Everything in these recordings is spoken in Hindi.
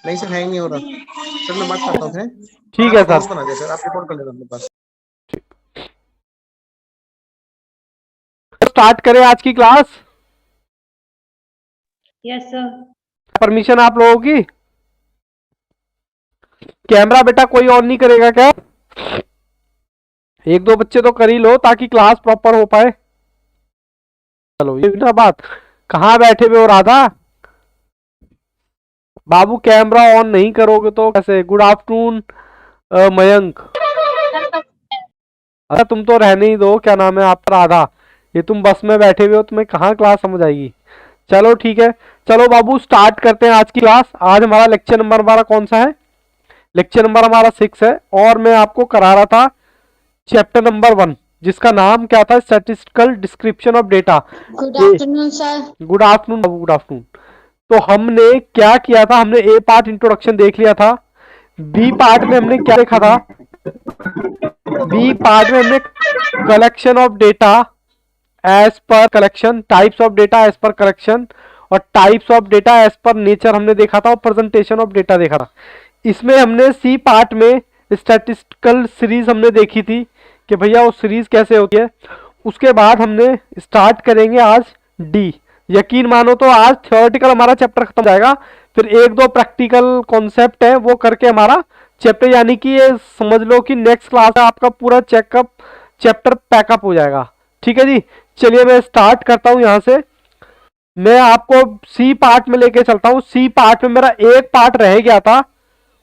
नहीं सर, हैंग नहीं हो रहा सर। मैं बात करता हूँ फिर। ठीक आप है नोट्स सर। बना दे सर, आप रिकॉर्ड कर लेना अपने पास। स्टार्ट करें आज की क्लास। Yes sir. परमिशन आप लोगों की। कैमरा बेटा कोई ऑन नहीं करेगा क्या? एक दो बच्चे तो कर ही लो ताकि क्लास प्रॉपर हो पाए। चलो ये ना बात। कहाँ बैठे हुए हो राधा? बाबू कैमरा ऑन नहीं करोगे तो कैसे? Good afternoon Mayank. अरे तुम तो रहने ही दो, क्या नाम है आपका? राधा। ये तुम बस में बैठे हुए हो, तुम्हें कहाँ क्लास समझ आएगी। चलो ठीक है। चलो बाबू स्टार्ट करते हैं आज की क्लास। आज हमारा लेक्चर नंबर हमारा कौन सा है? लेक्चर नंबर हमारा 6 है। और मैं आपको करा रहा था चैप्टर नंबर 1, जिसका नाम क्या था? Statistical description of data. Good afternoon sir. Good afternoon Babu, good afternoon. तो हमने क्या किया था? हमने ए पार्ट इंट्रोडक्शन देख लिया था। बी पार्ट में हमने क्या देखा था? बी पार्ट में हमने collection of data as per collection, types of data as per collection, और types of data as per nature हमने देखा था, और प्रेजेंटेशन ऑफ डेटा देखा था। इसमें हमने सी पार्ट में स्टैटिस्टिकल सीरीज हमने देखी थी कि भैया वो सीरीज कैसे होती है। उसके बाद हमने स्टार्ट करेंगे आज डी। यकीन मानो तो आज थ्योरेटिकल हमारा चैप्टर खत्म हो जाएगा, फिर एक दो प्रैक्टिकल कॉन्सेप्ट है वो करके हमारा चैप्टर, यानी कि ये समझ लो कि नेक्स्ट क्लास में आपका पूरा चेकअप चैप्टर पैकअप हो जाएगा। ठीक है जी। चलिए मैं स्टार्ट करता हूं यहां से। मैं आपको सी पार्ट में लेके चलता हूं। सी पार्ट में मेरा एक पार्ट रह गया था,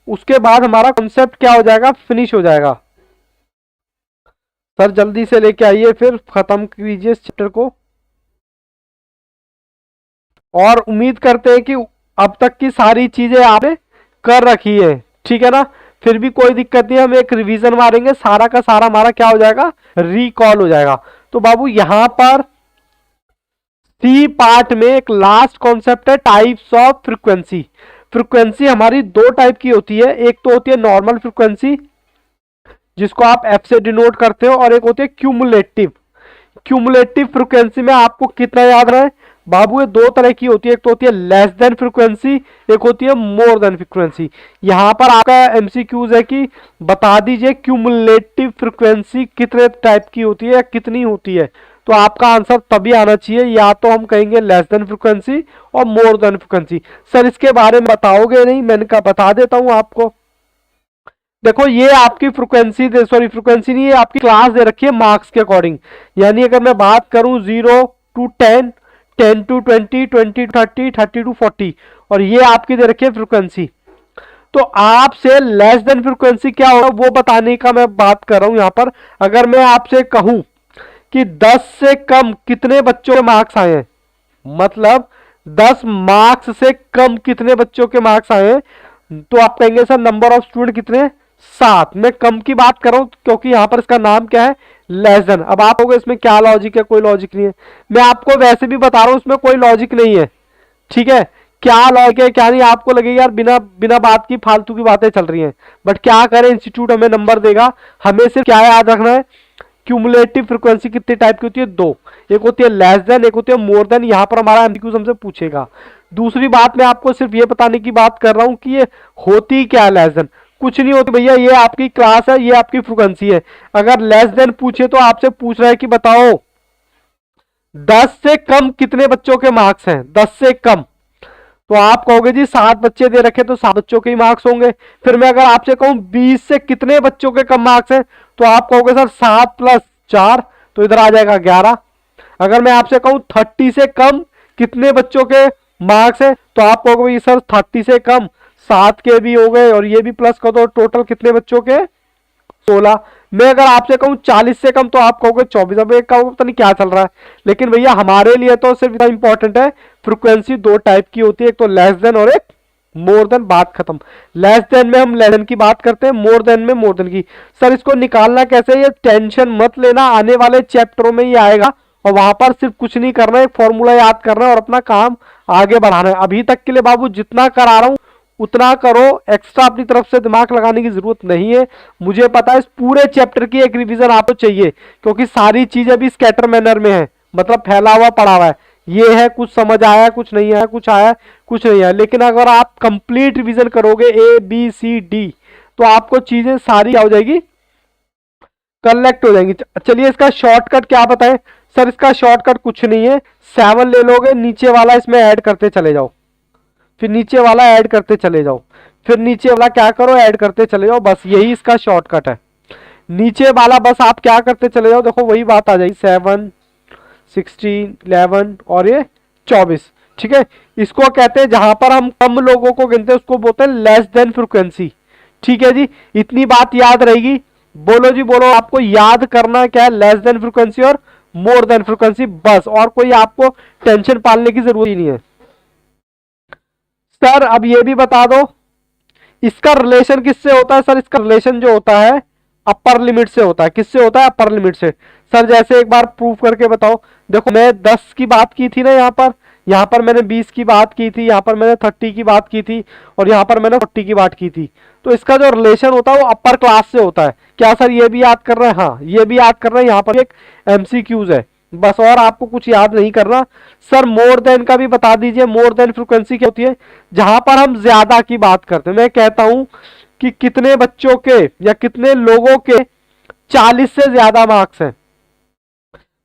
उसके बाद हमारा कॉन्सेप्ट क्या हो जाएगा? फिनिश हो जाएगा। सर जल्दी से लेके आइए, फिर खत्म कीजिए इस चैप्टर को। और उम्मीद करते हैं कि अब तक की सारी चीजें आपने कर रखी है, ठीक है ना? फिर भी कोई दिक्कत नहीं, हम एक रिवीजन मारेंगे, सारा का सारा हमारा क्या हो जाएगा? रिकॉल हो जाएगा। तो बाबू यहां पर सी पार्ट में एक लास्ट कॉन्सेप्ट है, टाइप्स ऑफ फ्रीक्वेंसी। फ्रीक्वेंसी हमारी दो टाइप की होती है। एक तो होती है नॉर्मल फ्रीक्वेंसी, जिसको आप एफ से डिनोट करते हो, और एक होती है क्यूमुलेटिव। क्यूमुलेटिव फ्रीक्वेंसी में आपको कितना याद रहे बाबू? ये दो तरह की होती है। एक तो होती है लेस देन फ्रीक्वेंसी, एक होती है मोर देन फ्रीक्वेंसी। यहां पर आपका एमसीक्यूज है कि बता दीजिए क्यूमुलेटिव फ्रीक्वेंसी कितने टाइप की होती है या कितनी होती है। तो आपका आंसर तभी आना चाहिए, या तो हम कहेंगे लेस देन फ्रीक्वेंसी और मोर देन फ्रीक्वेंसी। सर इसके बारे में बताओगे नहीं? मैंने कहा बता देता हूं आपको। देखो ये आपकी फ्रीक्वेंसी सॉरी फ्रीक्वेंसी नहीं, ये आपकी क्लास दे रखी है मार्क्स के अकॉर्डिंग। यानी अगर मैं बात करूं 0 to 10, 10 to 20, 20 to 30, 30 to 40, और ये आपकी दे रखी है फ्रीक्वेंसी। तो आपसे लेस देन फ्रीक्वेंसी क्या होगा वो बताने का मैं बात कर रहा हूं यहां पर। अगर मैं आपसे कहूं कि 10 से कम कितने बच्चों के मार्क्स आए हैं, मतलब 10 मार्क्स से कम कितने बच्चों के मार्क्स आए हैं, तो आप कहेंगे सर नंबर ऑफ स्टूडेंट कितने? 7। मैं कम की बात कर रहा हूं क्योंकि यहां पर इसका नाम क्या है? Less than. अब आप कहोगे इसमें क्या लॉजिक है? कोई लॉजिक नहीं है। मैं आपको वैसे भी बता रहा हूं इसमें कोई लॉजिक नहीं है, ठीक है? क्या लॉजिक है क्या नहीं, आपको लगेगा यार बिना बिना बात की फालतू की बातें चल रही हैं, बट क्या करें, इंस्टीट्यूट हमें नंबर देगा। हमें सिर्फ क्या याद रखना है? क्यूमुलेटिव फ्रीक्वेंसी कितने टाइप की होती है? दो। एक होती है लेस देन, एक होती है मोर देन। यहां पर हमारा एमसीक्यूज हमसे पूछेगा। दूसरी बात मैं आपको सिर्फ ये बताने की बात कर रहा हूं कि ये होती क्या है लेस देन। कुछ नहीं होती भैया, ये आपकी क्लास है, ये आपकी फ्रीक्वेंसी है। अगर लेस देन पूछे तो आपसे पूछ रहा है कि बताओ 10 से कम कितने बच्चों के मार्क्स हैं? 10 से कम, तो आप कहोगे जी 7 बच्चे दे रखे तो 7 बच्चों के ही मार्क्स होंगे। फिर मैं अगर आपसे कहूं 20 से कितने बच्चों के कम मार्क्स हैं, तो आप कहोगे सर 7 + 4, तो इधर आ जाएगा 11। अगर मैं आपसे कहूं 30 से कम कितने बच्चों के मार्क्स हैं, तो आप कहोगे सर 30 से कम 7 के भी हो गए और ये भी प्लस कर दो, टोटल कितने बच्चों के? 16। मैं अगर आपसे कहूं 40 से कम, तो आप कहोगे 24। अब एक कहोगे पता नहीं क्या चल रहा है, लेकिन भैया हमारे लिए तो सिर्फ इतना इंपॉर्टेंट है, फ्रीक्वेंसी दो टाइप की होती है, एक तो लेस देन और एक मोर देन। बात खत्म। लेस देन में हम लेस देन की बात करते हैं, मोर देन में मोर देन की। सर इसको निकालना कैसे? ये टेंशन मत लेना, आने वाले चैप्टरों में ये आएगा, और वहां पर सिर्फ कुछ नहीं करना है, एक फॉर्मूला याद करना है और अपना काम आगे बढ़ाना है। अभी तक के लिए बाबू जितना करा रहा हूं उतना करो, एक्स्ट्रा अपनी तरफ से दिमाग लगाने की जरूरत नहीं है। मुझे पता है इस पूरे चैप्टर की एक रिवीजन आपको चाहिए, क्योंकि सारी चीजें अभी स्कैटर मैनर में है, मतलब फैला हुआ पड़ा हुआ है। ये है, कुछ समझ आया, कुछ नहीं आया, कुछ आया, कुछ नहीं आया। लेकिन अगर आप कंप्लीट रिवीजन करोगे ABCD तो आपको चीजें सारी क्या हो जाएगी, कलेक्ट हो जाएंगी। चलिए इसका शॉर्टकट क्या बताएं सर? इसका शॉर्टकट कुछ नहीं है, 7 ले लोगे, नीचे वाला इसमें ऐड करते चले जाओ, फिर नीचे वाला ऐड करते चले जाओ, फिर नीचे वाला क्या करो, ऐड करते चले जाओ, बस यही इसका शॉर्टकट है। नीचे वाला बस आप क्या करते चले जाओ, देखो वही बात आ जाएगी, 7, 16, 11 और ये 24। ठीक है, इसको कहते हैं, जहां पर हम कम लोगों को गिनते हैं उसको बोलते हैं लेस देन फ्रीक्वेंसी। ठीक है जी, इतनी बात याद रहेगी। बोलो जी बोलो, आपको याद करना क्या है, लेस देन फ्रीक्वेंसी और मोर देन फ्रीक्वेंसी, बस। और कोई आपको टेंशन पालने की जरूरत ही नहीं है। सर अब ये भी बता दो, इसका रिलेशन किससे होता है? सर इसका रिलेशन जो होता है अपर लिमिट से होता है। किससे होता है? अपर लिमिट से। सर जैसे एक बार प्रूफ करके बताओ। देखो मैं 10 की बात की थी ना, यहाँ पर मैंने 20 की बात की थी, यहाँ पर मैंने 30 की बात की थी, और यहाँ पर मैंने 40 की बात की थी। तो इसका जो रिलेशन होता है वो अपर क्लास से होता है। क्या सर ये भी याद कर रहे हैं? हाँ ये भी याद कर रहे हैं। यहाँ पर एक MCQs है बस, और आपको कुछ याद नहीं करना। सर मोर देन का भी बता दीजिए। मोर देन फ्रीक्वेंसी क्या होती है? जहां पर हम ज्यादा की बात करते हैं। मैं कहता हूं कि कितने बच्चों के या कितने लोगों के 40 से ज्यादा मार्क्स हैं।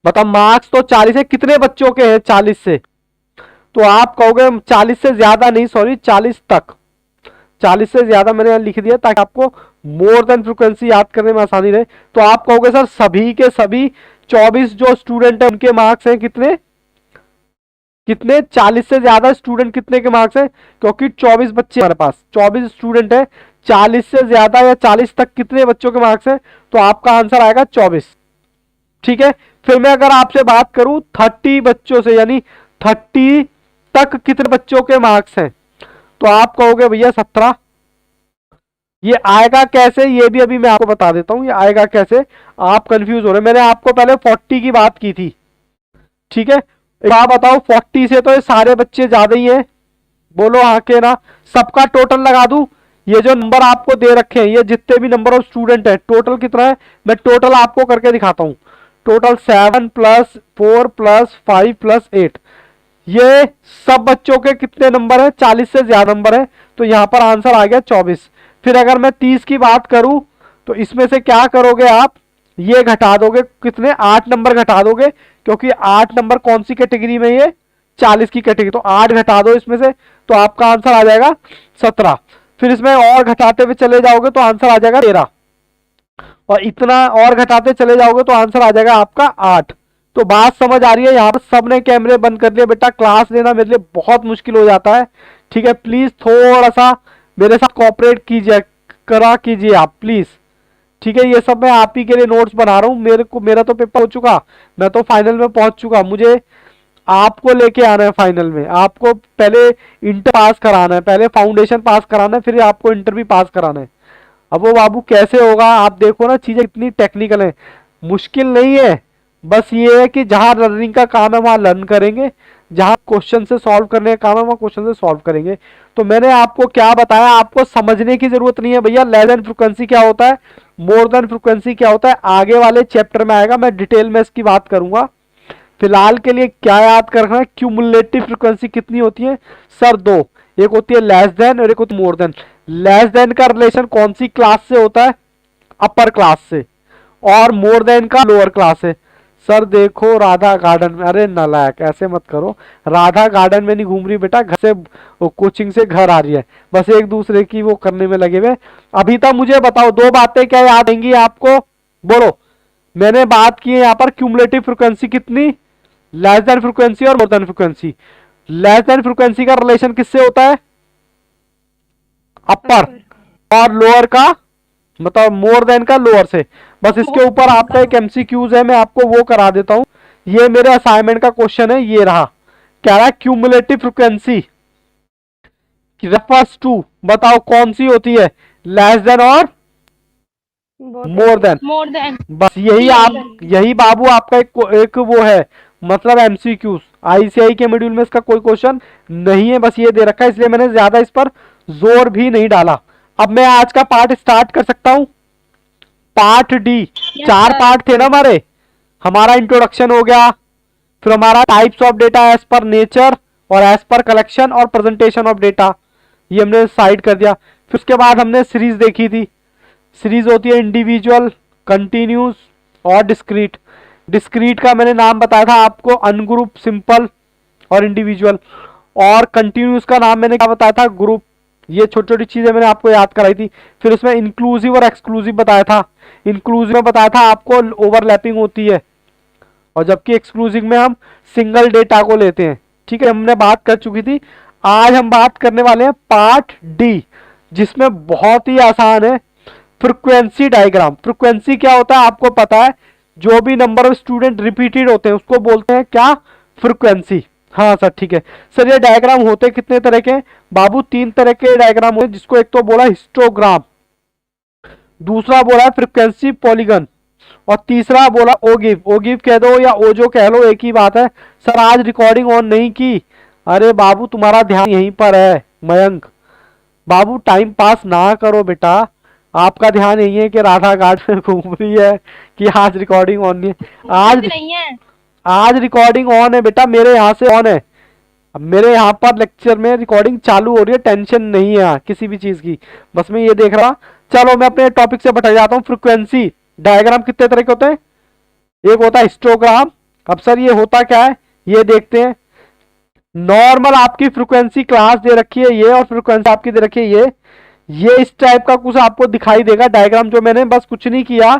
मतलब मार्क्स तो 40 है, कितने बच्चों के हैं 40 से? तो आप कहोगे 40 से ज्यादा नहीं, सॉरी 40 तक। 40 से ज्यादा मैंने यहां लिख दिया ताकि आपको मोर देन फ्रीक्वेंसी याद करने में आसानी रहे। तो आप कहोगे सर सभी के सभी 24 जो स्टूडेंट है उनके मार्क्स हैं कितने कितने? 40 से ज्यादा स्टूडेंट कितने के मार्क्स हैं? क्योंकि 24 बच्चे हमारे पास, 24 स्टूडेंट है, 40 से ज्यादा या 40 तक कितने बच्चों के मार्क्स हैं? तो आपका आंसर आएगा 24। ठीक है, फिर मैं अगर आपसे बात करूं 30 बच्चों से, यानी 30 तक कितने बच्चों के मार्क्स हैं? तो आप कहोगे भैया 17। ये आएगा कैसे, ये भी अभी मैं आपको बता देता हूं। ये आएगा कैसे, आप कंफ्यूज हो रहे। मैंने आपको पहले 40 की बात की थी। ठीक है, आप बताओ 40 से तो ये सारे बच्चे ज्यादा ही हैं। बोलो हाँ के ना। सबका टोटल लगा दूं? ये जो नंबर आपको दे रखे हैं, ये जितने भी नंबर ऑफ स्टूडेंट है, टोटल कितना है मैं टोटल आपको करके दिखाता हूं। टोटल 7 + 4 + 5 + 8, ये सब बच्चों के कितने नंबर है? 40 से ज्यादा नंबर है। तो यहां पर आंसर आ गया 24। फिर अगर मैं 30 की बात करूं तो इसमें से क्या करोगे आप? ये घटा दोगे, कितने? 8 नंबर घटा दोगे, क्योंकि 8 नंबर कौन सी कैटेगरी में? ये 40 की कैटेगरी। तो 8 घटा दो इसमें से, तो आपका आंसर आ जाएगा 17। फिर इसमें और घटाते हुए चले जाओगे तो आंसर आ जाएगा 13, और इतना और घटाते चले जाओगे तो आंसर आ जाएगा आपका 8। तो बात समझ आ रही है? यहाँ पर सबने कैमरे बंद कर दिए। बेटा क्लास लेना मेरे लिए बहुत मुश्किल हो जाता है। ठीक है, प्लीज थोड़ा सा मेरे साथ कोऑपरेट कीजिए, करा कीजिए आप प्लीज। ठीक है, ये सब मैं आप ही के लिए नोट्स बना रहा हूँ। मेरा तो पेपर हो चुका, मैं तो फाइनल में पहुंच चुका। मुझे आपको लेके आना है फाइनल में। आपको पहले इंटर पास कराना है, पहले फाउंडेशन पास कराना है, फिर आपको इंटर भी पास कराना है। अब वो बाबू कैसे होगा? आप देखो ना, चीजें कितनी टेक्निकल है। मुश्किल नहीं है, बस ये है कि जहां लर्निंग का काम है वहां लर्न करेंगे, जहां क्वेश्चन से सॉल्व करने का काम है वहां क्वेश्चन से सॉल्व करेंगे। तो मैंने आपको क्या बताया, आपको समझने की जरूरत नहीं है भैया लेस देन फ्रीक्वेंसी क्या होता है, मोर देन फ्रीक्वेंसी क्या होता है। आगे वाले चैप्टर में आएगा, मैं डिटेल में इसकी बात करूंगा। फिलहाल के लिए क्या याद करना है, क्यूमुलेटिव फ्रीक्वेंसी कितनी होती है? सर 2, एक होती है लेस देन और एक होती है मोर देन। लेस देन का रिलेशन कौन सी क्लास से होता है? अपर क्लास से, और मोर देन का लोअर क्लास से। सर देखो राधा गार्डन में, अरे नालायक ऐसे मत करो, राधा गार्डन में नहीं घूम रही बेटा, घर से कोचिंग से घर आ रही है, बस एक दूसरे की वो करने में लगे हुए। अभी तक मुझे बताओ 2 बातें क्या याद आएंगी आपको? बोलो। मैंने बात की है यहाँ पर क्यूमुलेटिव फ्रीक्वेंसी कितनी, लेस देन फ्रीक्वेंसी और more than frequency. Less than frequency का रिलेशन किससे होता है? अपर, और लोअर का मतलब मोर देन का लोअर से। बस इसके ऊपर आपका एक MCQs है, मैं आपको वो करा देता हूं। ये मेरे असाइनमेंट का क्वेश्चन है, ये रहा। क्या रहा? क्यूमुलेटिव फ्रीक्वेंसी रेफर्स टू, बताओ कौन सी होती है, लेस देन और मोर देन। बस यही बाबू आपका एक वो है, मतलब MCQs। ICI के मॉड्यूल में इसका कोई क्वेश्चन नहीं है, बस ये दे रखा है, इसलिए मैंने ज्यादा इस पर जोर भी नहीं डाला। अब मैं आज का पार्ट स्टार्ट कर सकता हूं। पार्ट D, 4 पार्ट थे ना हमारे। हमारा इंट्रोडक्शन हो गया, फिर हमारा types of data as per nature और एज पर कलेक्शन और प्रेजेंटेशन ऑफ डेटा, ये हमने साइड कर दिया। फिर उसके बाद हमने सीरीज देखी थी। सीरीज होती है इंडिविजुअल, कंटिन्यूस और डिस्क्रीट। डिस्क्रीट का मैंने नाम बताया था आपको, अनग्रुप, सिंपल और इंडिविजुअल। और कंटिन्यूस का नाम मैंने क्या बताया था, ग्रुप। ये छोटी छोटी चीजें मैंने आपको याद कराई थी। फिर उसमें इंक्लूसिव और एक्सक्लूसिव बताया था। इंक्लूसिव में बताया था आपको ओवरलैपिंग होती है, और जबकि एक्सक्लूसिव में हम सिंगल डेटा को लेते हैं। ठीक है, हमने बात कर चुकी थी। आज हम बात करने वाले हैं पार्ट डी, जिसमें बहुत ही आसान है, फ्रीक्वेंसी डायग्राम। फ्रीक्वेंसी क्या होता है आपको पता है, जो भी नंबर ऑफ स्टूडेंट रिपीटेड होते हैं उसको बोलते हैं क्या, फ्रीक्वेंसी। हाँ सर ठीक है। सर ये डायग्राम होते कितने तरह के हैं बाबू, 3 तरह के डायग्राम होते हैं, जिसको एक तो बोला हिस्टोग्राम, दूसरा बोला फ्रीक्वेंसी पॉलीगन, और तीसरा बोला ओगिव। ओगिव कह दो या ओजो कह लो, एक ही बात है। सर आज रिकॉर्डिंग ऑन नहीं की, अरे बाबू तुम्हारा ध्यान यहीं पर है मयंक। बाबू टाइम पास ना करो बेटा, आपका ध्यान यही है कि राधा घाट में घूम रही है कि आज रिकॉर्डिंग ऑन नहीं है। आज नहीं है, आज रिकॉर्डिंग ऑन है बेटा, मेरे यहाँ से ऑन है। अब मेरे यहाँ पर लेक्चर में रिकॉर्डिंग चालू हो रही है, टेंशन नहीं है किसी भी चीज की, बस मैं ये देख रहा। चलो मैं अपने टॉपिक से बता जाता हूँ। फ्रीक्वेंसी डायग्राम कितने तरह के होते हैं, एक होता है हिस्टोग्राम। अब सर ये होता क्या है ये देखते हैं। नॉर्मल आपकी फ्रीक्वेंसी क्लास दे रखी है ये, और फ्रीक्वेंसी आपकी दे रखी है ये इस टाइप का कुछ आपको दिखाई देगा डायग्राम, जो मैंने बस कुछ नहीं किया,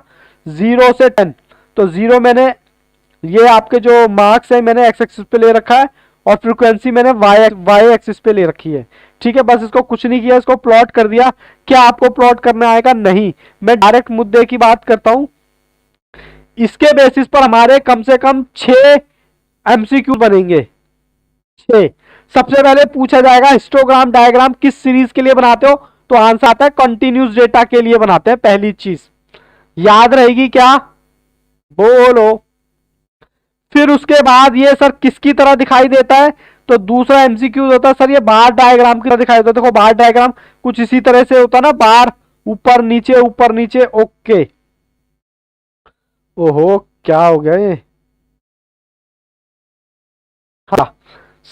0 से 10। तो 0 मैंने, ये आपके जो मार्क्स है मैंने एक्स एक्सिस पे ले रखा है, और फ्रीक्वेंसी मैंने वाई एक्सिस पे ले रखी है। ठीक है, बस इसको कुछ नहीं किया, इसको प्लॉट कर दिया। क्या आपको प्लॉट करना आएगा, नहीं, मैं डायरेक्ट मुद्दे की बात करता हूं। इसके बेसिस पर हमारे कम से कम 6 एमसीक्यू बनेंगे। 6। सबसे पहले पूछा जाएगा हिस्टोग्राम डायग्राम किस सीरीज के लिए बनाते हो, तो आंसर आता है कंटिन्यूस डेटा के लिए बनाते हैं। पहली चीज याद रहेगी क्या, बोलो। फिर उसके बाद ये सर किसकी तरह दिखाई देता है, तो दूसरा एमसीक्यू होता है सर ये बार डायग्राम की तरह दिखाई देता है। देखो बार डायग्राम कुछ इसी तरह से होता है ना, बार ऊपर नीचे ऊपर नीचे। ओके, ओहो क्या हो गया ये, हाँ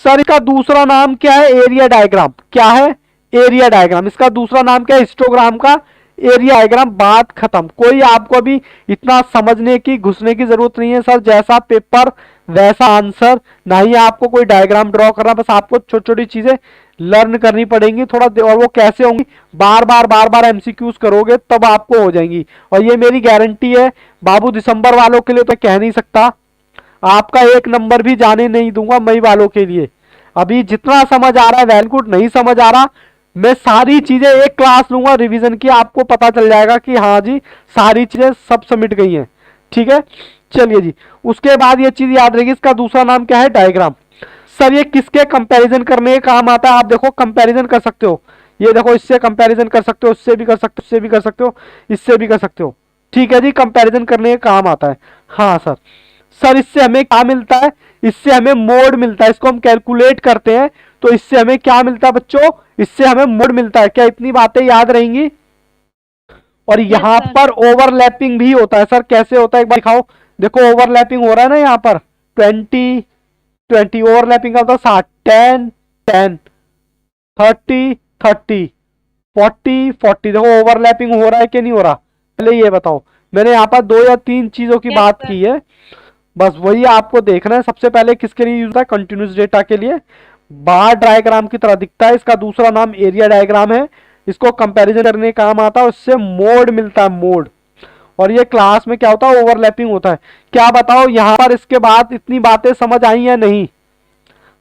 सर इसका दूसरा नाम क्या है, एरिया डायग्राम। क्या है, एरिया डायग्राम। इसका दूसरा नाम क्या है, हिस्टोग्राम का एरिया डायग्राम। बात खत्म। कोई आपको अभी इतना समझने की घुसने की जरूरत नहीं है सर, जैसा पेपर वैसा आंसर, ना ही आपको कोई डायग्राम ड्रॉ करना, बस आपको छोटी छोटी चीजें लर्न करनी पड़ेंगी थोड़ा, और वो कैसे होंगी, बार बार एमसीक्यूज करोगे तब आपको हो जाएंगी। और ये मेरी गारंटी है बाबू, दिसंबर वालों के लिए तो कह नहीं सकता, आपका 1 नंबर भी जाने नहीं दूंगा मई वालों के लिए। अभी जितना समझ आ रहा है वेल गुड, नहीं समझ आ रहा मैं सारी चीजें एक क्लास लूंगा रिवीजन की, आपको पता चल जाएगा कि हाँ जी सारी चीजें सब सबमिट गई हैं। ठीक है, चलिए जी। उसके बाद ये चीज याद रहेगी, इसका दूसरा नाम क्या है, डायग्राम। सर ये किसके कंपैरिजन करने के काम आता है, आप देखो कंपैरिजन कर सकते हो, ये देखो इससे कंपैरिजन कर सकते हो, इससे भी कर सकते हो, इससे भी कर सकते हो, इससे भी कर सकते हो। ठीक है जी, कंपैरिजन करने के काम आता है। हाँ सर, सर इससे हमें क्या मिलता है, इससे हमें मोड मिलता है, इसको हम कैलकुलेट करते हैं तो इससे हमें क्या मिलता है बच्चों, इससे हमें मोड मिलता है। क्या इतनी बातें याद रहेंगी। और यहाँ पर ओवरलैपिंग भी होता है। सर कैसे होता है एक बार दिखाओ, देखो ओवरलैपिंग हो रहा है ना यहाँ पर 20 20 ओवरलैपिंग का होता है 10 10 30 30 40 40। देखो ओवरलैपिंग हो रहा है कि नहीं हो रहा, पहले ये बताओ। मैंने यहाँ पर 2 या 3 चीजों की बात की है, बस वही आपको देखना है। सबसे पहले किसके लिए यूज होता है, कंटिन्यूस डेटा के लिए, बार डायग्राम की तरह दिखता है। इसका दूसरा नाम एरिया डायग्राम है, इसको कंपैरिजन करने का काम आता है, उससे मोड मिलता है, मोड। और ये क्लास में क्या होता है, ओवरलैपिंग होता है। क्या बताओ यहाँ पर इसके बाद इतनी बातें समझ आई या नहीं,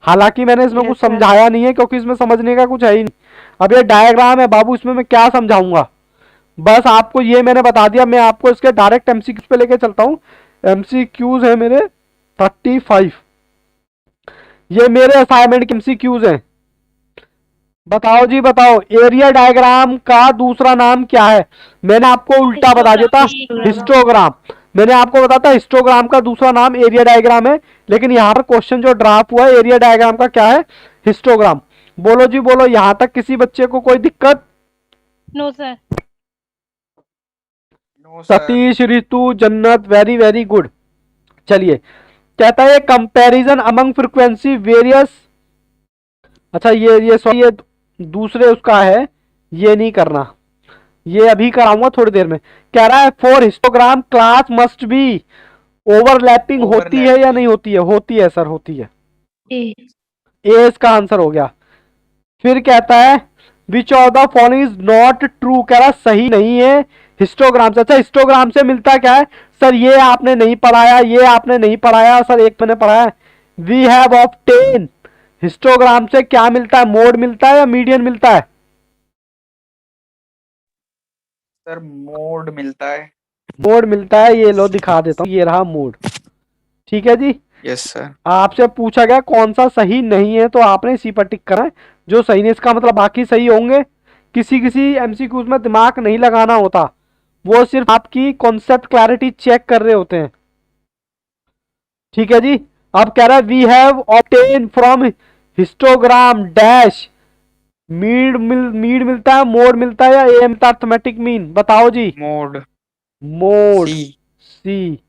हालांकि मैंने इसमें कुछ समझाया नहीं है क्योंकि इसमें समझने का कुछ है ही नहीं। अब ये डायग्राम है बाबू, इसमें मैं क्या समझाऊंगा, बस आपको ये मैंने बता दिया। मैं आपको इसके डायरेक्ट एमसीक्यूज पे लेके चलता हूँ। एमसीक्यूज है मेरे 35, ये मेरे असाइनमेंट के एमसीक्यूज हैं। बताओ जी बताओ, एरिया डायग्राम का दूसरा नाम क्या है, मैंने आपको उल्टा बता देता, हिस्टोग्राम। मैंने आपको बताता हिस्टोग्राम का दूसरा नाम एरिया डायग्राम है, लेकिन यहाँ पर क्वेश्चन जो ड्राफ्ट हुआ है एरिया डायग्राम का क्या है, हिस्टोग्राम। बोलो जी बोलो, यहाँ तक किसी बच्चे को कोई दिक्कत। No sir. सतीश, ऋतु, जन्नत, वेरी वेरी गुड। चलिए कहता है कंपैरिजन अमंग फ्रीक्वेंसी वेरियस। अच्छा ये सॉरी ये दूसरे उसका है, ये नहीं करना, ये अभी कराऊंगा थोड़ी देर में। कह रहा है for histogram class must be overlapping होती है या नहीं होती है? होती है सर, होती है। ए इसका आंसर हो गया। फिर कहता है which of the following is not true, कह रहा सही नहीं है हिस्टोग्राम से। अच्छा हिस्टोग्राम से मिलता क्या है सर? ये आपने नहीं पढ़ाया, ये आपने नहीं पढ़ाया सर, एक मैंने पढ़ाया है। वी हैव ऑब्टेन, हिस्टोग्राम से क्या मिलता है? मोड मिलता है या मीडियन मिलता है? सर मोड मिलता है। मोड मिलता है, ये लो दिखा देता हूं, ये रहा मोड। ठीक है जी। Yes sir. आपसे पूछा गया कौन सा सही नहीं है, तो आपने इसी पर टिक करा है जो सही नहीं। इसका मतलब बाकी सही होंगे। किसी किसी एमसीक्यूज में दिमाग नहीं लगाना होता, वो सिर्फ आपकी कॉन्सेप्ट क्लैरिटी चेक कर रहे होते हैं। ठीक है जी। अब कह रहा है we have obtain from histogram dash, मीड मिलता है, मोड मिलता है या ए मिलता है अर्थमेटिक मीन? बताओ जी। मोड। मोड सी। सी,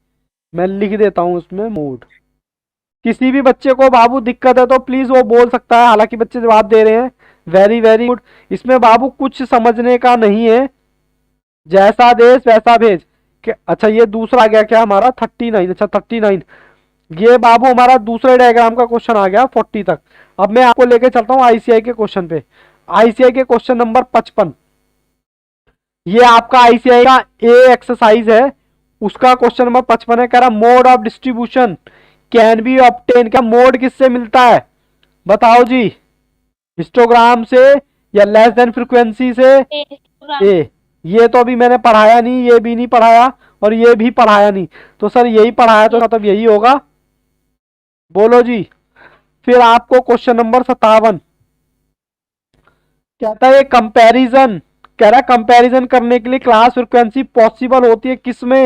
मैं लिख देता हूं उसमें मोड। किसी भी बच्चे को बाबू दिक्कत है तो प्लीज वो बोल सकता है, हालांकि बच्चे जवाब दे रहे हैं। Very very good. इसमें बाबू कुछ समझने का नहीं है, जैसा देश वैसा भेज। अच्छा ये दूसरा आ गया क्या हमारा 39। अच्छा 39, ये बाबू हमारा दूसरे डायग्राम का क्वेश्चन आ गया 40 तक। अब मैं आपको लेके चलता हूं आईसीआई के क्वेश्चन पे। आईसीआई के क्वेश्चन नंबर 55, ये आपका आईसीआई का ए एक्सरसाइज है, उसका क्वेश्चन नंबर 55 है। कह रहा mode of distribution can be obtain, क्या मोड किससे मिलता है? बताओ जी। हिस्टोग्राम से या लेस देन फ्रीक्वेंसी से? ए, ये तो अभी मैंने पढ़ाया नहीं, ये भी नहीं पढ़ाया और ये भी पढ़ाया नहीं, तो सर यही पढ़ाया तो मतलब यही होगा। बोलो जी। फिर आपको क्वेश्चन नंबर 57 कहता है कंपैरिजन, कह रहा है कंपैरिजन करने के लिए क्लास फ्रीक्वेंसी पॉसिबल होती है किसमें?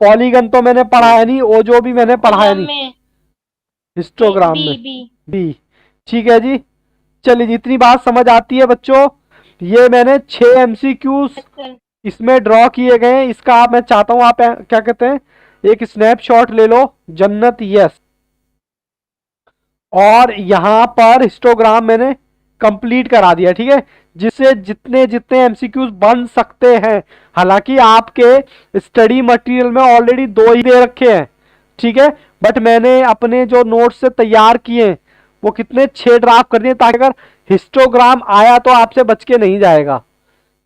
पॉलीगन तो मैंने पढ़ाया नहीं, ओ जो भी मैंने पढ़ाया नहीं, हिस्टोग्राम में। बी। ठीक है जी। चलिए जितनी बात समझ आती है बच्चों, ये मैंने 6 एमसीक्यूज इसमें ड्रॉ किए गए हैं। इसका आप मैं चाहता हूं आप क्या कहते हैं एक स्नैपशॉट ले लो। जन्नत यस, और यहां पर हिस्टोग्राम मैंने कंप्लीट करा दिया। ठीक है, जिससे जितने जितने एमसीक्यूज बन सकते हैं, हालांकि आपके स्टडी मटेरियल में ऑलरेडी 2 ही दे रखे हैं। ठीक है, बट मैंने अपने जो नोट्स से तैयार किए वो कितने 6 ड्राफ्ट कर दिए, ताकि अगर हिस्टोग्राम आया तो आपसे बच के नहीं जाएगा।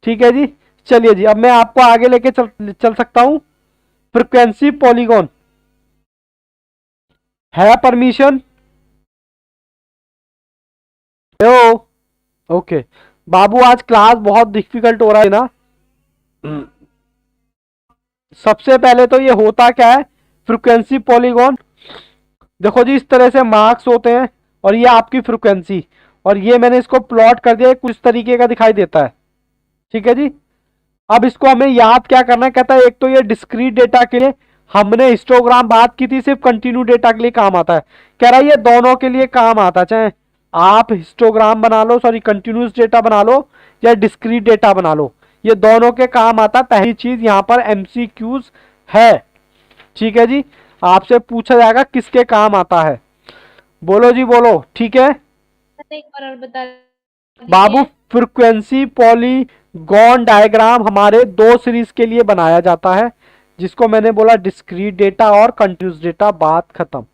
ठीक है जी। चलिए जी, अब मैं आपको आगे लेके चल सकता हूं। फ्रीक्वेंसी पॉलीगॉन है परमिशन? ओके बाबू, आज क्लास बहुत डिफिकल्ट हो रहा है ना। सबसे पहले तो ये होता क्या है फ्रीक्वेंसी पॉलीगॉन? देखो जी, इस तरह से मार्क्स होते हैं और ये आपकी फ्रीक्वेंसी, और ये मैंने इसको प्लॉट कर दिया, कुछ तरीके का दिखाई देता है। ठीक है जी। अब इसको हमें याद क्या करना है? कहता है एक तो ये डिस्क्रीट डेटा के लिए हमने हिस्टोग्राम बात की थी, सिर्फ कंटिन्यू डेटा के लिए काम आता है। कह रहा है ये दोनों के लिए काम आता है, चाहे आप हिस्टोग्राम बना लो, सॉरी कंटिन्यूस डेटा बना लो या डिस्क्रीट डेटा बना लो, ये दोनों के काम आता है। पहली चीज यहाँ पर एमसीक्यूज है। ठीक है जी, आपसे पूछा जाएगा किसके काम आता है। बोलो जी बोलो। ठीक है एक बार और बता बाबू, फ्रीक्वेंसी पॉलीगॉन डायग्राम हमारे 2 सीरीज के लिए बनाया जाता है, जिसको मैंने बोला डिस्क्रीट डेटा और कंटिन्यूस डेटा, बात खत्म।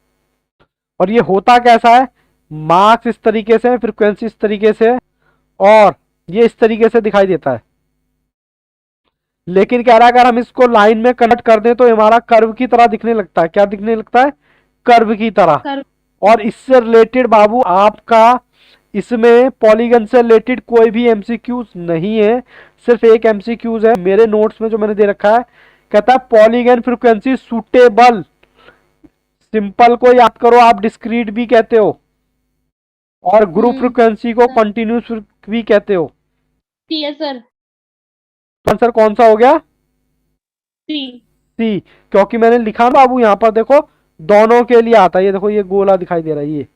और ये होता कैसा है? मार्क्स इस तरीके से, फ्रीक्वेंसी इस तरीके से, और ये इस तरीके से दिखाई देता है। लेकिन कह रहा है अगर हम इसको लाइन में कन्वर्ट कर दें तो हमारा कर्व की तरह दिखने लगता है। क्या दिखने लगता है? कर्व की तरह। और इससे रिलेटेड बाबू आपका इसमें पॉलीगन से रिलेटेड कोई भी एमसीक्यूज नहीं है, सिर्फ एक एमसीक्यूज है मेरे नोट्स में जो मैंने दे रखा है। कहता है पॉलीगन फ्रीक्वेंसी सूटेबल, सिंपल को याद करो, आप डिस्क्रीट भी कहते हो, और ग्रुप फ्रीक्वेंसी को कंटिन्यूस भी कहते हो। सर आंसर कौन सा हो गया? सी। सी, क्योंकि मैंने लिखा ना बाबू, यहां पर देखो दोनों के लिए आता है। ये देखो ये गोला दिखाई दे रहा है, ये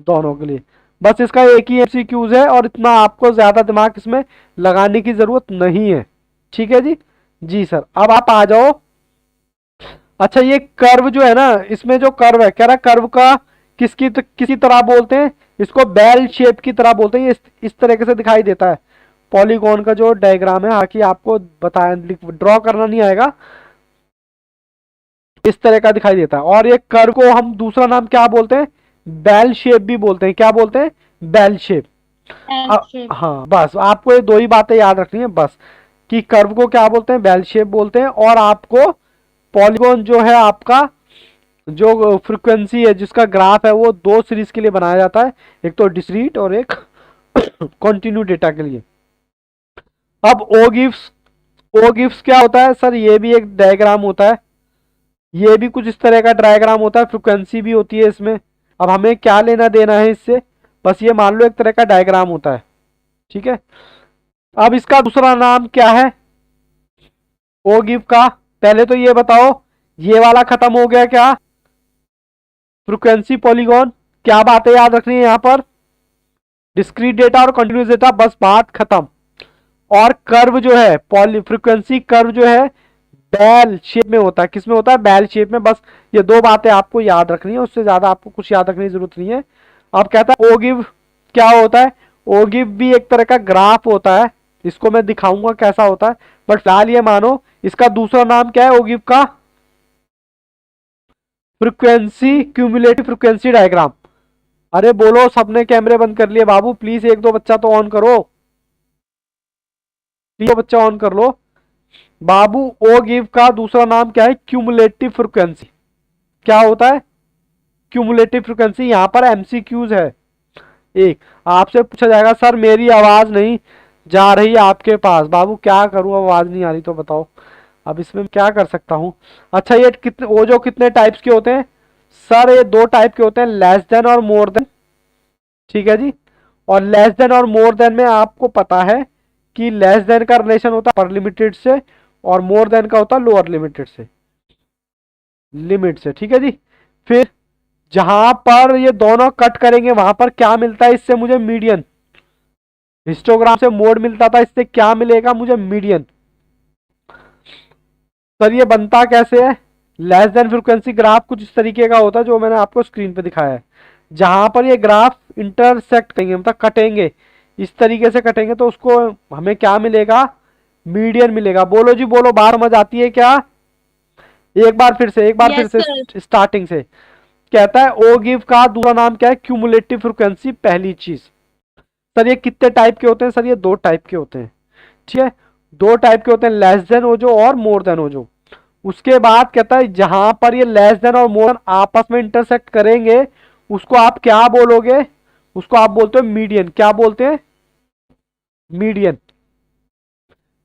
दोनों के लिए। बस इसका एक ही एमसीक्यूज है और इतना आपको ज्यादा दिमाग इसमें लगाने की जरूरत नहीं है। ठीक है जी। जी सर, अब आप आ जाओ अच्छा ये कर्व जो है ना, इसमें जो कर्व है, कह रहा कर्व का किसी तरह बोलते हैं, इसको बेल शेप की तरह बोलते हैं। ये इस तरीके से दिखाई देता है पॉलीगॉन का जो डायग्राम है। हालांकि आपको बताया, ड्रॉ करना नहीं आएगा, इस तरह का दिखाई देता है। और ये कर्व को हम दूसरा नाम क्या बोलते हैं? बेल शेप भी बोलते हैं। क्या बोलते हैं? Bell shape. हाँ बस आपको ये दो ही बातें याद रखनी है बस, कि कर्व को क्या बोलते हैं? बेल शेप बोलते हैं। और आपको पॉलीगॉन जो है आपका जो फ्रीक्वेंसी है, जिसका ग्राफ है, वो दो सीरीज के लिए बनाया जाता है, एक तो डिस्क्रीट और एक कंटिन्यू डेटा के लिए। अब ओ गिव्स क्या होता है सर? ये भी एक डायग्राम होता है, ये भी कुछ इस तरह का डायग्राम होता है, फ्रीक्वेंसी भी होती है इसमें। अब हमें क्या लेना देना है इससे? बस ये मान लो एक तरह का डायग्राम होता है, ठीक है। अब इसका दूसरा नाम क्या है ओ गिव का? पहले तो ये बताओ, ये वाला खत्म हो गया क्या? Frequency polygon. क्या बातें याद रखनी है यहाँ पर? डिस्क्रीट डेटा और कंटिन्यूस डेटा, बस बात खत्म। और कर्व जो है, फ्रीक्वेंसी कर्व जो है बेल शेप में होता है। किस में होता है? बेल शेप में। बस ये दो बातें आपको याद रखनी है, उससे ज्यादा आपको कुछ याद रखने की जरूरत नहीं है। अब कहता है ओ गिव क्या होता है? ओ गिव भी एक तरह का ग्राफ होता है, इसको मैं दिखाऊंगा कैसा होता है, बट फिलहाल ये मानो इसका दूसरा नाम क्या है ओ गिव का? Frequency cumulative frequency diagram. अरे बोलो, सबने कैमरे बंद कर लिए बाबू, प्लीज एक दो बच्चा तो ऑन करो, प्लीज बच्चा ऑन कर लो बाबू। ओ गिव का दूसरा नाम क्या है? Cumulative frequency. क्या होता है? Cumulative frequency. यहां पर एमसीक्यूज है। एक आपसे पूछा जाएगा सर मेरी आवाज नहीं जा रही आपके पास। बाबू क्या करूं, आवाज नहीं आ रही तो बताओ, अब इसमें क्या कर सकता हूं? अच्छा ये कितने, वो जो कितने टाइप्स के होते हैं सर? ये दो टाइप के होते हैं, लेस देन और मोर देन, ठीक है जी। और लेस देन और मोर देन में आपको पता है कि लेस देन का रिलेशन होता है अपर लिमिटेड से, और मोर देन का होता है लोअर लिमिटेड से, लिमिट से, ठीक है जी। फिर जहां पर ये दोनों कट करेंगे वहां पर क्या मिलता है इससे मुझे? मीडियन। हिस्टोग्राम से मोड मिलता था, इससे क्या मिलेगा मुझे? मीडियन। सर ये बनता कैसे है? लेस देन फ्रीक्वेंसी ग्राफ कुछ इस तरीके का होता है जो मैंने आपको स्क्रीन पे दिखाया है। जहां पर ये ग्राफ इंटरसेक्ट करेंगे, मतलब कटेंगे, इस तरीके से कटेंगे, तो उसको हमें क्या मिलेगा? मीडियन मिलेगा। बोलो जी बोलो, बात समझ आती है क्या? एक बार फिर से, स्टार्टिंग से। कहता है ओ गिव का दूसरा नाम क्या है? Cumulative frequency. पहली चीज सर ये कितने टाइप के होते हैं? सर ये दो टाइप के होते हैं, ठीक है, दो टाइप के होते हैं, लेस देन ओजो और मोर देन ओजो। उसके बाद कहता है जहां पर ये लेस देन और मोर देन आपस में इंटरसेक्ट करेंगे उसको आप क्या बोलोगे? उसको आप बोलते हो मीडियन। क्या बोलते हैं? मीडियन,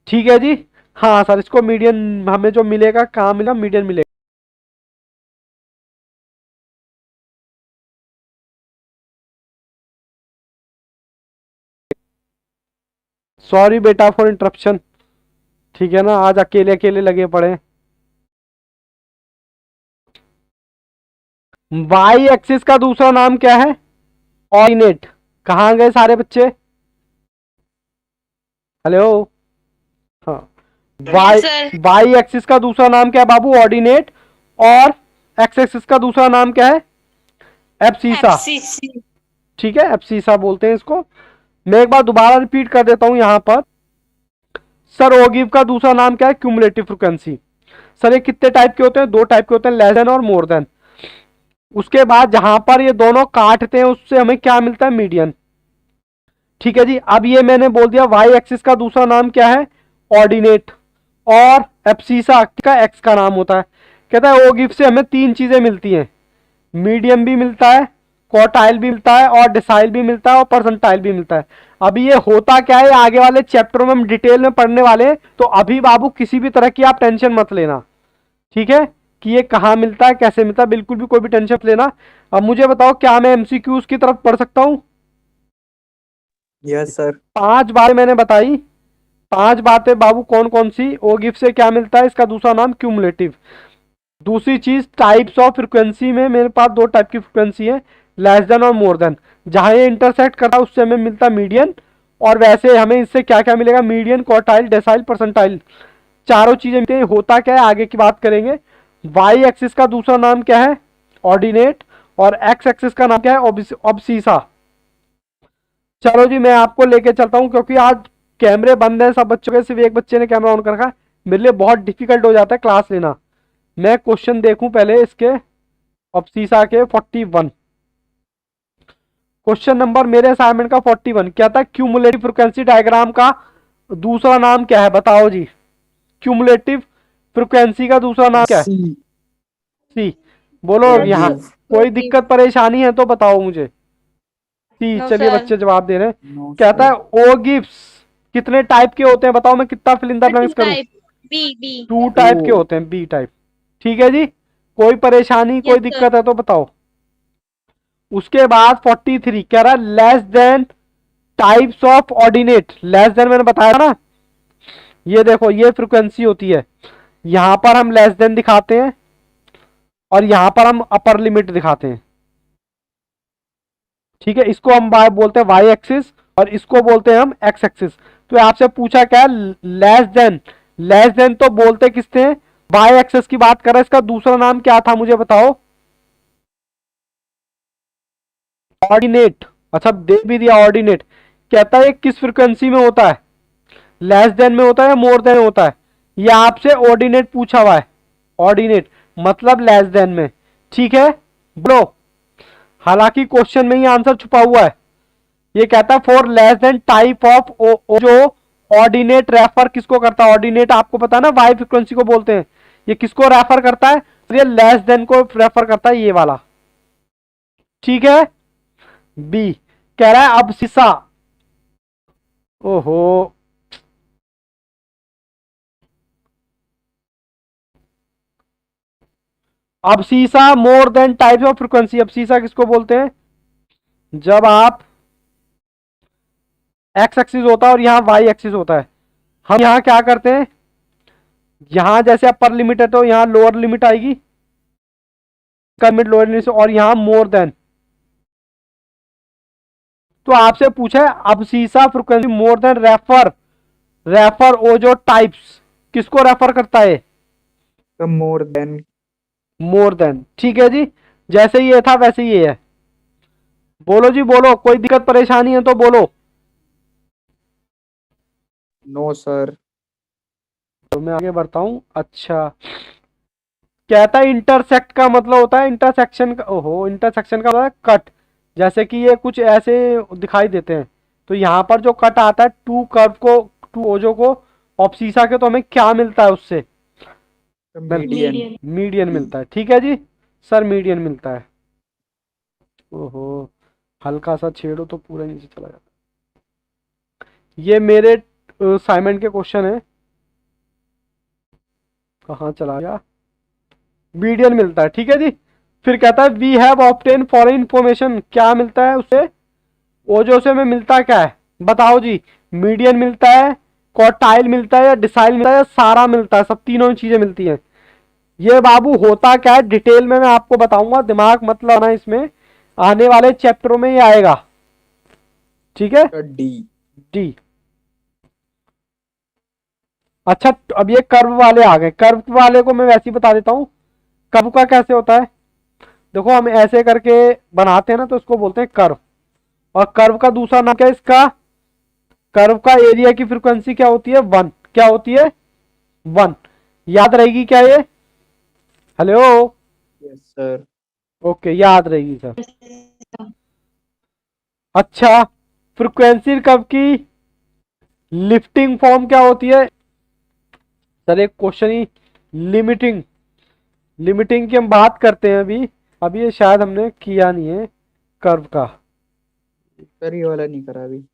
ठीक है जी। हाँ सर इसको मीडियन हमें जो मिलेगा, कहाँ मिलेगा? मीडियन मिलेगा। सॉरी बेटा फॉर इंटरप्शन, ठीक है ना, आज अकेले अकेले लगे पड़े। वाई एक्सिस का दूसरा नाम क्या है? ऑर्डिनेट। कहाँ गए सारे बच्चे? हेलो, हाँ। वाई एक्सिस का दूसरा नाम क्या है बाबू? ऑर्डिनेट। और एक्स एक्सिस का दूसरा नाम क्या है? एब्सीसा, ठीक है, एब्सीसा बोलते हैं इसको। मैं एक बार दोबारा रिपीट कर देता हूं यहां पर। सर ओ गिव का दूसरा नाम क्या है? Cumulative frequency. सर ये कितने टाइप के होते हैं? दो टाइप के होते हैं, लेस देन और मोर देन। उसके बाद जहां पर ये दोनों काटते हैं उससे हमें क्या मिलता है? मीडियन, ठीक है जी। अब ये मैंने बोल दिया वाई एक्सिस का दूसरा नाम क्या है? ऑर्डिनेट। और एब्सीसा का एक्स का नाम होता है। कहता है ओ गिव से हमें तीन चीजें मिलती हैं, मीडियम भी मिलता है, क्वार्टाइल भी मिलता है, और डिसाइल भी मिलता है, और परसेंटाइल भी मिलता है। अभी ये होता क्या है आगे वाले चैप्टर में हम डिटेल में पढ़ने वाले हैं, तो अभी बाबू किसी भी तरह की आप टेंशन मत लेना, ठीक है, कि ये कहाँ मिलता है, कैसे मिलता है, बिल्कुल भी कोई भी टेंशन मत लेना। अब मुझे बताओ क्या मैं एमसीक्यूज की तरफ पढ़ सकता हूँ? Yes sir. 5 बातें मैंने बताई, 5 बातें बाबू कौन कौन सी? ओ गिव से क्या मिलता है? इसका दूसरा नाम क्यूमुलेटिव। दूसरी चीज टाइप्स ऑफ फ्रीक्वेंसी में मेरे पास दो टाइप की फ्रीक्वेंसी है, लेस देन और मोर देन। जहां ये इंटरसेक्ट करता है उससे हमें मिलता है मीडियन। और वैसे हमें इससे क्या क्या मिलेगा? मीडियन, क्वार्टाइल, डेसाइल, परसेंटाइल, चारों चीजें मिलती हैं। होता क्या है आगे की बात करेंगे। वाई एक्सिस का दूसरा नाम क्या है? ऑर्डिनेट। और एक्स एक्सिस का नाम क्या है? ऑब्सीसा। चलो जी मैं आपको लेके चलता हूं, क्योंकि आज कैमरे बंद हैं सब बच्चों के, सिर्फ एक बच्चे ने कैमरा ऑन कर रखा है। मेरे लिए बहुत डिफिकल्ट हो जाता है क्लास लेना। मैं क्वेश्चन देखूं पहले इसके ऑब्सीसा के 41। क्वेश्चन नंबर मेरे असाइनमेंट का 41 क्या था? क्यूमुलेटिव फ्रीक्वेंसी डायग्राम का दूसरा नाम क्या है? बताओ जी। क्यूमुलेटिव फ्रीक्वेंसी का दूसरा नाम क्या है? सी। सी। बोलो Sir, यहाँ G. कोई दिक्कत परेशानी है तो बताओ मुझे। सी। No, चलिए sir. बच्चे जवाब दे रहे हैं। No, कहता है sir. ओ गिब्स कितने टाइप के होते हैं? बताओ मैं कितना फिल इन द ब्लैंक्स करूं? Type. B. 2 टाइप के Two. होते हैं, बी टाइप। ठीक है जी, कोई परेशानी कोई Yes, sir. दिक्कत है तो बताओ। उसके बाद 43 कह रहा है less than types of ordinate. Less than मैंने बताया ना, ये देखो ये फ्रीक्वेंसी होती है। यहां पर हम लेस देन दिखाते हैं और यहां पर हम अपर लिमिट दिखाते हैं। ठीक है, इसको हम बोलते हैं वाई एक्सिस और इसको बोलते हैं हम एक्स एक्सिस। तो आपसे पूछा क्या? Less than. लेस देन तो बोलते किससे? वाई एक्सिस की बात कर रहा है। इसका दूसरा नाम क्या था मुझे बताओ? ऑर्डिनेट। अच्छा दे भी दिया ऑर्डिनेट। कहता है किस फ्रीक्वेंसी में होता है? लेस देन में होता है या मोर देन में होता है? ये आपसे ऑर्डिनेट पूछा हुआ है। ऑर्डिनेट मतलब लेस देन में। ठीक है ब्रो, हालांकि क्वेश्चन में ही आंसर छुपा हुआ है। ये कहता है for less than type of जो ऑर्डिनेट रेफर किसको करता है? ऑर्डिनेट आपको पता है ना वाई फ्रीक्वेंसी को बोलते हैं। ये किसको रेफर करता है? ये लेस देन को रेफर करता है, ये वाला। ठीक है। बी कह रहा है अब सीसा। ओहो, अब सीसा more than types of frequency. अब सीसा किसको बोलते हैं? जब आप एक्स एक्सिस होता है और यहां वाई एक्सिस होता है। हम यहां क्या करते हैं? यहां जैसे अपर लिमिट है तो यहां लोअर लिमिट आएगी, लिमिट लोअर लिमिट, और यहां मोर देन। तो आपसे पूछा है अब सीसा frequency more than refer. Refer ओ जो टाइप्स किसको रेफर करता है? The more than. More than. ठीक है जी, जैसे ये था वैसे ये है। बोलो जी बोलो, कोई दिक्कत परेशानी है तो बोलो। No, sir. तो मैं आगे बढ़ता हूं। अच्छा कहता है इंटरसेक्ट का मतलब होता है इंटरसेक्शन का। ओहो, इंटरसेक्शन का मतलब है कट। जैसे कि ये कुछ ऐसे दिखाई देते हैं, तो यहाँ पर जो कट आता है टू कर्व को, टू ओजो को ऑब्सीसा के, तो हमें क्या मिलता है उससे? The median. मीडियन मिलता है। ठीक है जी सर, मीडियन मिलता है। ओहो, हल्का सा छेड़ो तो पूरा नीचे चला जाता। ये मेरे असाइनमेंट के क्वेश्चन है। कहाँ चला गया? मीडियन मिलता है। ठीक है जी, फिर कहता है we have obtain foreign information. क्या मिलता है उसे? ओजो से हमें मिलता क्या है? बताओ जी। मीडियन मिलता है, क्वार्टाइल मिलता है, या डिसाइल मिलता है, या सारा मिलता है? सब तीनों चीजें मिलती हैं। ये बाबू होता क्या है डिटेल में मैं आपको बताऊंगा, दिमाग मत लगाना इसमें, आने वाले चैप्टरों में ये आएगा। ठीक है। The D. डी। अच्छा अब ये कर्व वाले आ गए। कर्व वाले को मैं वैसे ही बता देता हूं। कर्व का कैसे होता है? देखो हम ऐसे करके बनाते हैं ना, तो इसको बोलते हैं कर्व। और कर्व का दूसरा नाम क्या है इसका? कर्व का एरिया की फ्रीक्वेंसी क्या होती है? 1। क्या होती है? 1। याद रहेगी क्या ये? Hello, Yes, sir. ओके याद रहेगी सर। अच्छा फ्रीक्वेंसी कर्व की लिफ्टिंग फॉर्म क्या होती है? सर एक क्वेश्चन ही लिमिटिंग, लिमिटिंग की हम बात करते हैं अभी। अभी ये शायद हमने किया नहीं है कर्व का। Sir, ये वाला नहीं करा अभी।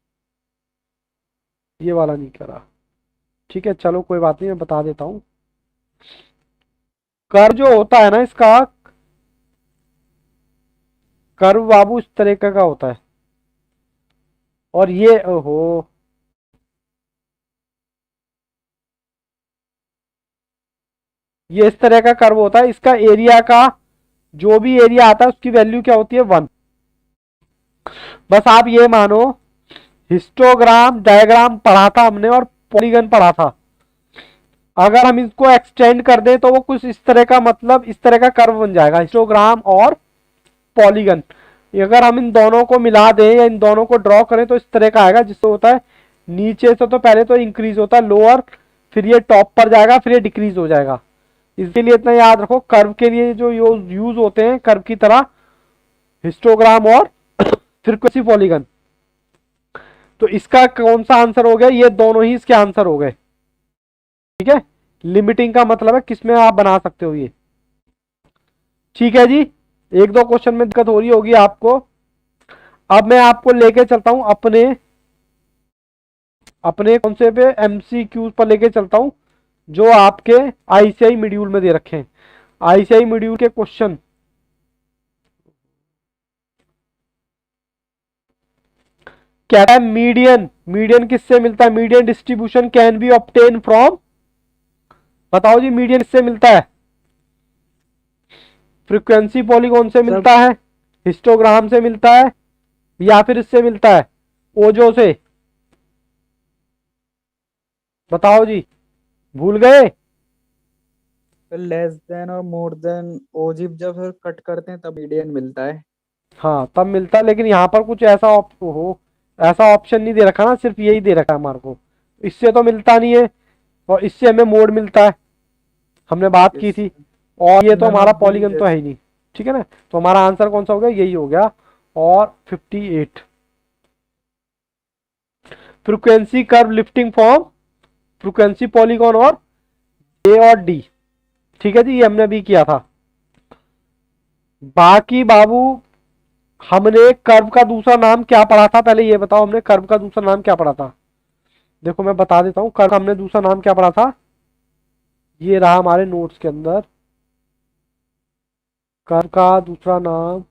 ये वाला नहीं करा। ठीक है चलो कोई बात नहीं, मैं बता देता हूं। कर्व जो होता है ना इसका, कर्व बाबू इस तरीके का होता है। और ये ओहो, ये इस तरह का कर्व होता है। इसका एरिया का जो भी एरिया आता है उसकी वैल्यू क्या होती है? 1। बस आप ये मानो हिस्टोग्राम डायग्राम पढ़ा था हमने और पॉलीगन पढ़ा था। अगर हम इसको एक्सटेंड कर दें तो वो कुछ इस तरह का, मतलब इस तरह का कर्व बन जाएगा, हिस्टोग्राम और पॉलीगन। अगर हम इन दोनों को मिला दें या इन दोनों को ड्रॉ करें तो इस तरह का आएगा, जिससे होता है नीचे से तो पहले तो इंक्रीज होता है लोअर, फिर ये टॉप पर जाएगा, फिर ये डिक्रीज हो जाएगा। इसके लिए इतना याद रखो, कर्व के लिए जो यूज होते हैं कर्व की तरह, हिस्टोग्राम और फ्रीक्वेंसी पॉलीगन। तो इसका कौन सा आंसर हो गया? ये दोनों ही इसके आंसर हो गए। ठीक है, लिमिटिंग का मतलब है किसमें आप बना सकते हो ये। ठीक है जी, एक दो क्वेश्चन में दिक्कत हो रही होगी आपको। अब मैं आपको लेके चलता हूं अपने कौन से पे, एमसीक्यूज पर लेके चलता हूं जो आपके आईसीआई मॉड्यूल में दे रखे हैं। आईसीआई मॉड्यूल के क्वेश्चन कहता है मीडियन किससे मिलता है? Median distribution can be obtain from, बताओ जी, मीडियन किससे मिलता है? फ्रीक्वेंसी पॉलीगॉन से मिलता है, हिस्टोग्राम से मिलता है, या फिर इससे मिलता है ओजो से? बताओ जी, भूल गए? लेस देन और मोर देन ओजिब जब फिर कट करते हैं तब मीडियन मिलता है। हाँ तब मिलता है, लेकिन यहाँ पर कुछ ऐसा ऐसा ऑप्शन नहीं दे रखा ना, सिर्फ यही दे रखा है हमारे को। इससे तो मिलता नहीं है, और इससे हमें मोड मिलता है, हमने बात की थी। और ये तो हमारा पॉलीगन तो है ही नहीं। ठीक है ना, तो हमारा आंसर कौन सा हो गया? यही हो गया। और 58 frequency curve lifting form frequency polygon और ए और डी। ठीक है जी, ये हमने भी किया था। बाकी बाबू हमने कर्व का दूसरा नाम क्या पढ़ा था? पहले ये बताओ, हमने कर्व का दूसरा नाम क्या पढ़ा था? देखो मैं बता देता हूं, कर्व हमने दूसरा नाम क्या पढ़ा था, ये रहा हमारे नोट्स के अंदर। कर्व का दूसरा नाम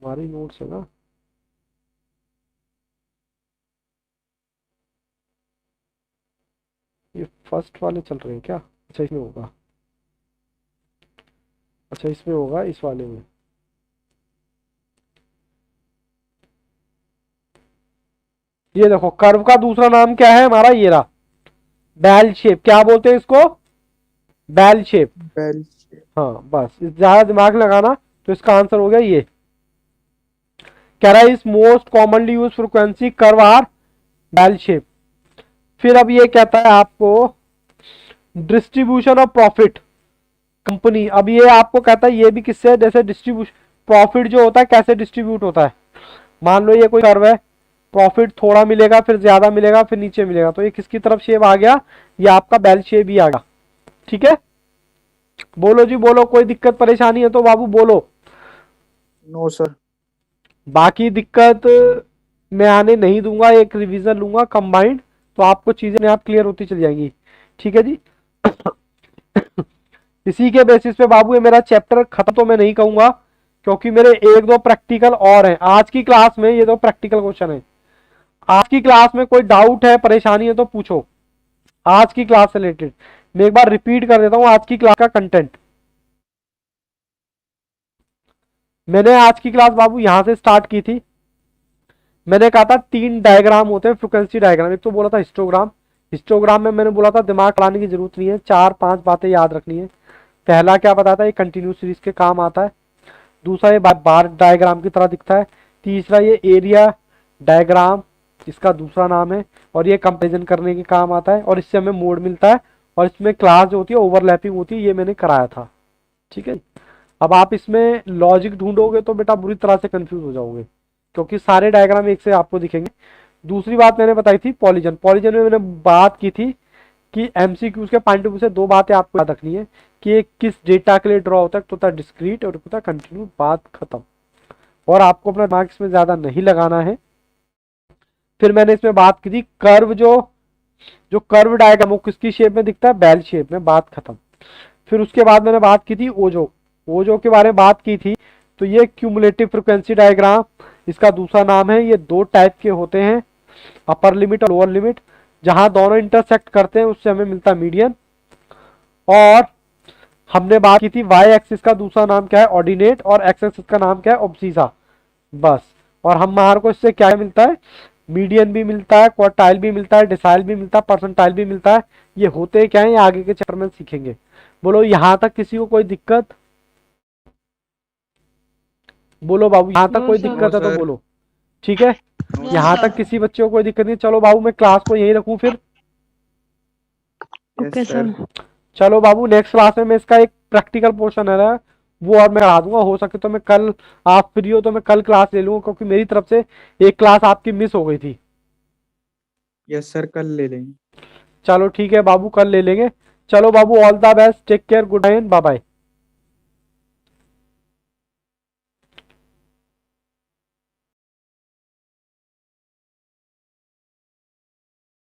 हमारी नोट्स है ना, ये फर्स्ट वाले चल रहे हैं क्या? अच्छा इसमें होगा, अच्छा इसमें होगा, इस वाले में। ये देखो, कर्व का दूसरा नाम क्या है हमारा? ये रहा, बेल शेप। क्या बोलते हैं इसको? Bell shape. बेल हाँ बस, ज्यादा दिमाग लगाना। तो इसका आंसर हो गया ये। कह रहा है इस most commonly use frequency curve are bell shape. फिर अब ये कहता है आपको डिस्ट्रीब्यूशन ऑफ प्रॉफिट कंपनी। अब ये आपको कहता है ये भी किससे, जैसे डिस्ट्रीब्यूशन प्रॉफिट जो होता है कैसे डिस्ट्रीब्यूट होता है। मान लो ये कोई कर्व है, प्रॉफिट थोड़ा मिलेगा, फिर ज्यादा मिलेगा, फिर नीचे मिलेगा, तो ये किसकी तरफ शेप आ गया? ये आपका बेल शेप ही आ गया। ठीक है, बोलो जी बोलो, कोई दिक्कत परेशानी है तो बाबू बोलो। No sir. बाकी दिक्कत मैं आने नहीं दूंगा, एक रिवीजन लूंगा कंबाइंड, तो आपको चीजें आप क्लियर होती चली जाएंगी। ठीक है जी। इसी के बेसिस पे बाबू ये मेरा चैप्टर खत्म तो मैं नहीं कहूंगा, क्योंकि मेरे एक दो प्रैक्टिकल और हैं आज की क्लास में। ये दो प्रैक्टिकल क्वेश्चन है आज की क्लास में। कोई डाउट है, परेशानी है तो पूछो आज की क्लास से रिलेटेड। मैं एक बार रिपीट कर देता हूं आज की क्लास का कंटेंट। मैंने आज की क्लास बाबू यहां से स्टार्ट की थी। मैंने कहा था 3 डायग्राम होते हैं फ्रीक्वेंसी डायग्राम। एक तो बोला था हिस्टोग्राम। हिस्टोग्राम में मैंने बोला था दिमाग लगाने की जरूरत नहीं है, 4-5 बातें याद रखनी है। पहला क्या बताया था, ये कंटिन्यूस सीरीज के काम आता है। दूसरा ये बार डायग्राम की तरह दिखता है। तीसरा ये एरिया डायग्राम, इसका दूसरा नाम है, और ये कंपेरिजन करने के काम आता है, और इससे हमें मोड मिलता है, और इसमें क्लास जो होती है ओवरलैपिंग होती है, ये मैंने कराया था। ठीक है, अब आप इसमें लॉजिक ढूंढोगे तो बेटा बुरी तरह से कंफ्यूज हो जाओगे, क्योंकि सारे डायग्राम एक से आपको दिखेंगे। दूसरी बात मैंने बताई थी पॉलीजन। पॉलीजन में मैंने बात की थी कि एमसीक्यूज के पॉइंट ऑफ व्यू से 2 बातें आपको याद रखनी है कि एक किस डेटा के लिए ड्रॉ होता है, तो होता है डिस्क्रीट और होता है कंटिन्यू। बात खत्म, और आपको अपना दिमाग इसमें ज्यादा नहीं लगाना है। फिर मैंने इसमें बात की थी कर्व, जो कर्व डायग्राम वो किसकी शेप में दिखता है? बेल शेप में। बात खत्म। फिर उसके बाद मैंने बात की थी ओजो के बारे में बात की थी। तो ये क्यूमुलेटिव फ्रीक्वेंसी डायग्राम, इसका दूसरा नाम है। ये 2 टाइप के होते हैं, अपर लिमिट और लोअर लिमिट। जहां दोनों इंटरसेक्ट करते हैं उससे हमें मिलता है मीडियन। और हमने बात की थी वाई एक्सिस का दूसरा नाम क्या है? ऑर्डिनेट। और एक्स एक्सिस का नाम क्या है? ऑब्सीसा। बस। और हमारे को इससे क्या मिलता है? मीडियन भी मिलता है, क्वार्टाइल भी मिलता है, डिसाइल भी मिलता है, परसेंटाइल भी मिलता है। ये होते क्या है, ये आगे के चैप्टर में सीखेंगे। बोलो यहाँ तक किसी को कोई दिक्कत? बोलो बाबू, यहाँ तक नो कोई सर। दिक्कत है तो सर। बोलो। ठीक है, नो यहाँ सर। तक किसी बच्चे को कोई दिक्कत नहीं। चलो बाबू, मैं क्लास को यहीं रखूँ फिर। Yes sir. चलो बाबू, नेक्स्ट क्लास में मैं इसका एक प्रैक्टिकल पोर्शन है ना, वो और मैं करा दूंगा। हो सके तो मैं कल, आप फ्री हो तो मैं कल क्लास ले लूंगा, क्योंकि मेरी तरफ से एक क्लास आपकी मिस हो गई थी। यस सर, कल ले लेंगे। चलो ठीक है बाबू, कल ले लेंगे। चलो बाबू, all the best, take care, good night, bye bye.